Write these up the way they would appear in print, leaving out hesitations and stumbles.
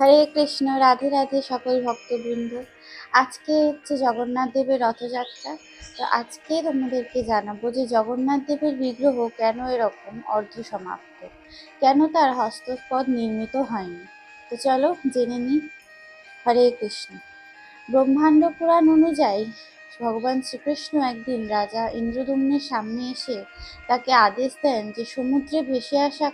হরে কৃষ্ণ, রাধে রাধে সকল ভক্তবৃন্দ। আজকে হচ্ছে জগন্নাথ দেবের রথযাত্রা। তো আজকে তোমাদেরকে জানাবো যে জগন্নাথ দেবের বিগ্রহ কেন এরকম অর্ধ সমাপ্ত, কেন তার হস্তপদ নির্মিত হয়নি। তো চলো জেনে নিই। হরে কৃষ্ণ। ব্রহ্মাণ্ড পুরাণ অনুযায়ী ভগবান শ্রীকৃষ্ণ একদিন রাজা ইন্দ্রদ্যুম্নের সামনে এসে তাকে আদেশ দেন যে সমুদ্রে ভেসে আসা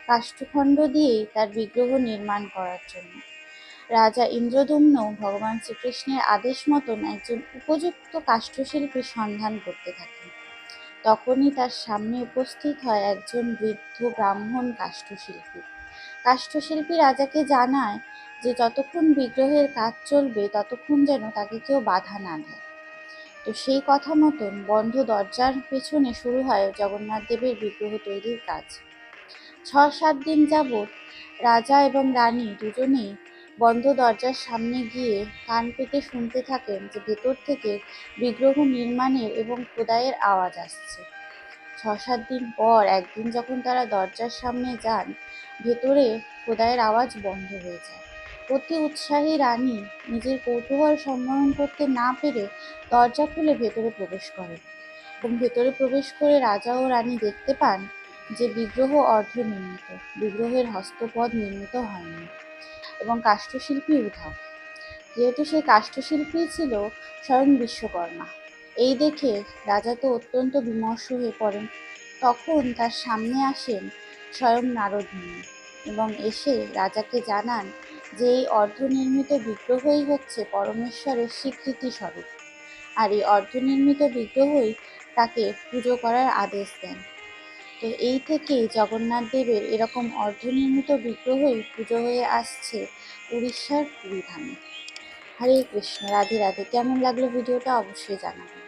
কাষ্ঠখণ্ড দিয়েই তার বিগ্রহ নির্মাণ করার জন্য। রাজা ইন্দ্রদ্যুম্ন ভগবান শ্রীকৃষ্ণের আদেশ মতন একজন উপযুক্ত কাষ্ঠশিল্পীর সন্ধান করতে থাকেন। তখনই তার সামনে উপস্থিত হয় একজন বৃদ্ধ ব্রাহ্মণ কাষ্ঠশিল্পী। কাষ্ঠশিল্পী রাজাকে জানায় যে যতক্ষণ বিগ্রহের কাজ চলবে ততক্ষণ যেন তাকে কেউ বাধা না দেয়। তো সেই কথা মতন বন্ধ দরজার পেছনে শুরু হয় জগন্নাথ দেবের বিগ্রহ তৈরির কাজ। ৬-৭ দিন যাবৎ রাজা এবং রানী দুজনেই বন্ধ দরজার সামনে গিয়ে কান পেতে শুনতে থাকেন যে ভেতর থেকে বিগ্রহ নির্মাণের এবং খোদাইয়ের আওয়াজ আসছে। ৬-৭ দিন পর একদিন যখন তারা দরজার সামনে যান, ভেতরে খোদাইয়ের আওয়াজ বন্ধ হয়ে যায়। অতি উৎসাহী রানী নিজের কৌতূহল সম্বরণ করতে না পেরে দরজা খুলে ভেতরে প্রবেশ করেন এবং ভেতরে প্রবেশ করে রাজা ও রানী দেখতে পান যে বিগ্রহ অর্ধনির্মিত, বিগ্রহের হস্তপদ নির্মিত হয়নি এবং কাষ্ঠশিল্পী উধাও। যেহেতু সেই কাষ্ঠশিল্পী ছিল স্বয়ং বিশ্বকর্মা। এই দেখে রাজা তো অত্যন্ত বিমর্ষ হয়ে পড়েন। তখন তার সামনে আসেন স্বয়ং নারদ মুনি এবং এসে রাজাকে জানান যে এই অর্ধনির্মিত বিগ্রহই হচ্ছে পরমেশ্বরের স্বীকৃতি স্বরূপ, আর এই অর্ধনির্মিত বিগ্রহই তাকে পুজো করার আদেশ দেন। তো এই থেকেই জগন্নাথ দেবের এরকম অর্ধনির্মিত বিগ্রহই পুজো হয়ে আসছে উড়িষ্যার পুরী ধামে। হরে কৃষ্ণ, রাধে রাধে। কেমন লাগলো ভিডিওটা অবশ্যই জানাবেন।